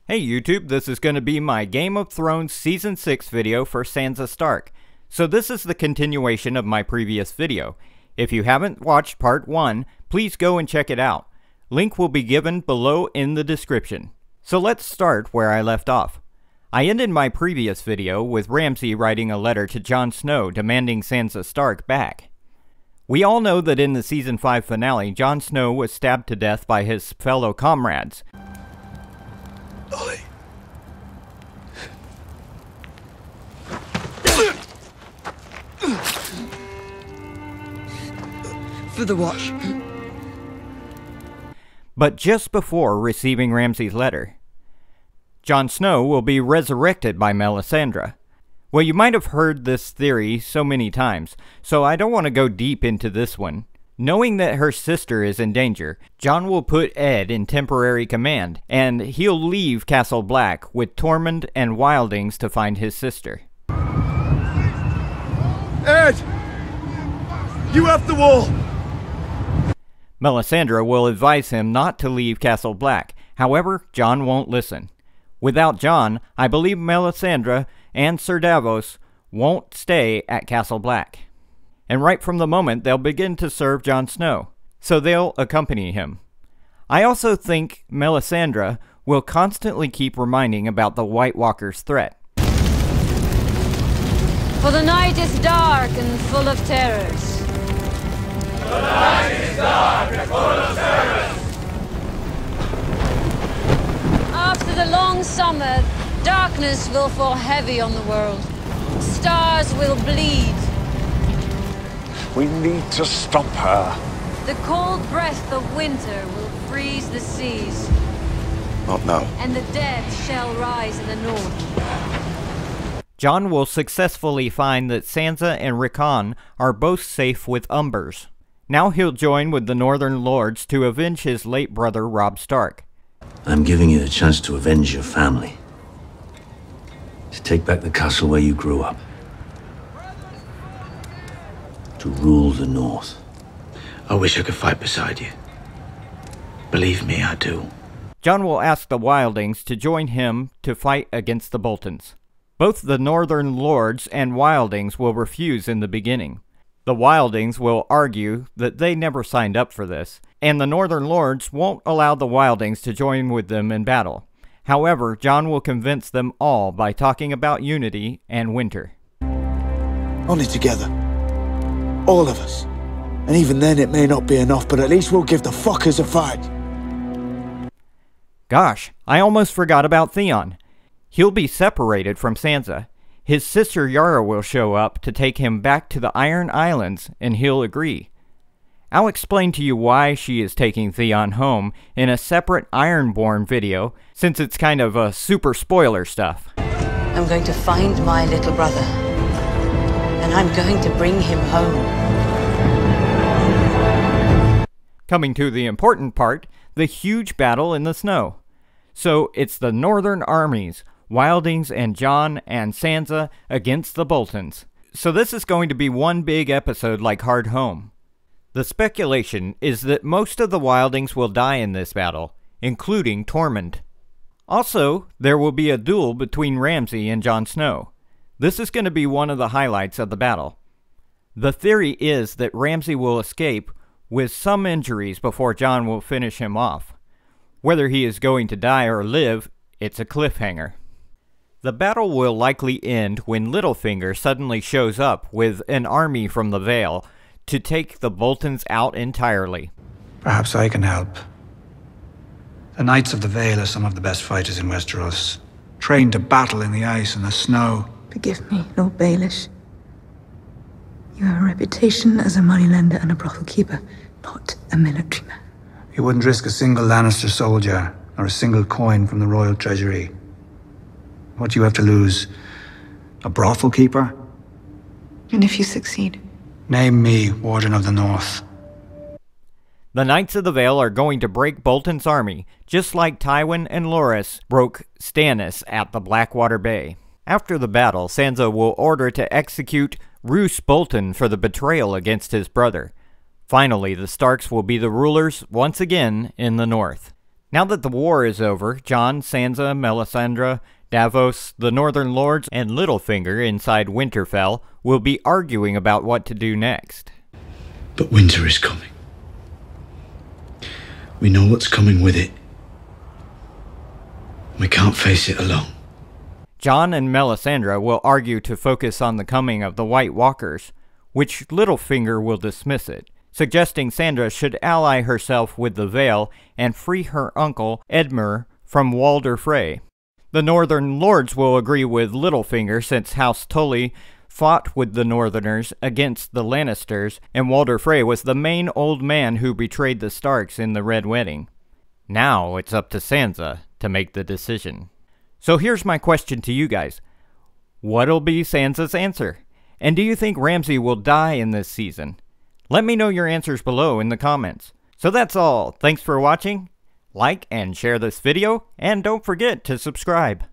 Hey YouTube, this is going to be my Game of Thrones Season 6 video for Sansa Stark. So this is the continuation of my previous video. If you haven't watched part 1, please go and check it out. Link will be given below in the description. So let's start where I left off. I ended my previous video with Ramsay writing a letter to Jon Snow demanding Sansa Stark back. We all know that in the Season 5 finale, Jon Snow was stabbed to death by his fellow comrades. Ollie. For the watch. But just before receiving Ramsay's letter, Jon Snow will be resurrected by Melisandre. Well, you might have heard this theory so many times, so I don't want to go deep into this one. Knowing that her sister is in danger, Jon will put Ed in temporary command, and he'll leave Castle Black with Tormund and Wildings to find his sister. Ed! You have the wall! Melisandre will advise him not to leave Castle Black. However, Jon won't listen. Without Jon, I believe Melisandre and Sir Davos won't stay at Castle Black. And right from the moment, they'll begin to serve Jon Snow, so they'll accompany him. I also think Melisandre will constantly keep reminding about the White Walkers' threat. For the night is dark and full of terrors. The night is dark and full of terrors. After the long summer, darkness will fall heavy on the world. Stars will bleed. We need to stop her. The cold breath of winter will freeze the seas. Not now. And the dead shall rise in the north. Jon will successfully find that Sansa and Rickon are both safe with Umbers. Now he'll join with the Northern Lords to avenge his late brother Robb Stark. I'm giving you the chance to avenge your family. To take back the castle where you grew up. To rule the North. I wish I could fight beside you. Believe me, I do. Jon will ask the Wildings to join him to fight against the Boltons. Both the Northern Lords and Wildings will refuse in the beginning. The Wildings will argue that they never signed up for this, and the Northern Lords won't allow the Wildings to join with them in battle. However, Jon will convince them all by talking about unity and winter. Only together. All of us. And even then it may not be enough, but at least we'll give the fuckers a fight. Gosh, I almost forgot about Theon. He'll be separated from Sansa. His sister Yara will show up to take him back to the Iron Islands, and he'll agree. I'll explain to you why she is taking Theon home in a separate Ironborn video, since it's kind of a super spoiler stuff. I'm going to find my little brother, and I'm going to bring him home. Coming to the important part, the huge battle in the snow. So it's the Northern armies, Wildings and Jon and Sansa against the Boltons. So this is going to be one big episode like Hard Home. The speculation is that most of the Wildings will die in this battle, including Tormund. Also, there will be a duel between Ramsay and Jon Snow. This is going to be one of the highlights of the battle. The theory is that Ramsay will escape with some injuries before Jon will finish him off. Whether he is going to die or live, it's a cliffhanger. The battle will likely end when Littlefinger suddenly shows up with an army from the Vale to take the Boltons out entirely. Perhaps I can help. The Knights of the Vale are some of the best fighters in Westeros, trained to battle in the ice and the snow. Forgive me, Lord Baelish. You have a reputation as a moneylender and a brothel keeper, not a military man. You wouldn't risk a single Lannister soldier or a single coin from the royal treasury. What do you have to lose? A brothel keeper? And if you succeed? Name me Warden of the North. The Knights of the Vale are going to break Bolton's army, just like Tywin and Loras broke Stannis at the Blackwater Bay. After the battle, Sansa will order to execute Roose Bolton for the betrayal against his brother. Finally, the Starks will be the rulers once again in the North. Now that the war is over, Jon, Sansa, Melisandre, Davos, the Northern Lords, and Littlefinger inside Winterfell will be arguing about what to do next. But winter is coming. We know what's coming with it. We can't face it alone. Jon and Melisandre will argue to focus on the coming of the White Walkers, which Littlefinger will dismiss it, suggesting Sandra should ally herself with the Vale and free her uncle, Edmure, from Walder Frey. The Northern Lords will agree with Littlefinger since House Tully fought with the Northerners against the Lannisters, and Walder Frey was the main old man who betrayed the Starks in the Red Wedding. Now it's up to Sansa to make the decision. So here's my question to you guys. What'll be Sansa's answer? And do you think Ramsay will die in this season? Let me know your answers below in the comments. So that's all. Thanks for watching. Like and share this video, and don't forget to subscribe.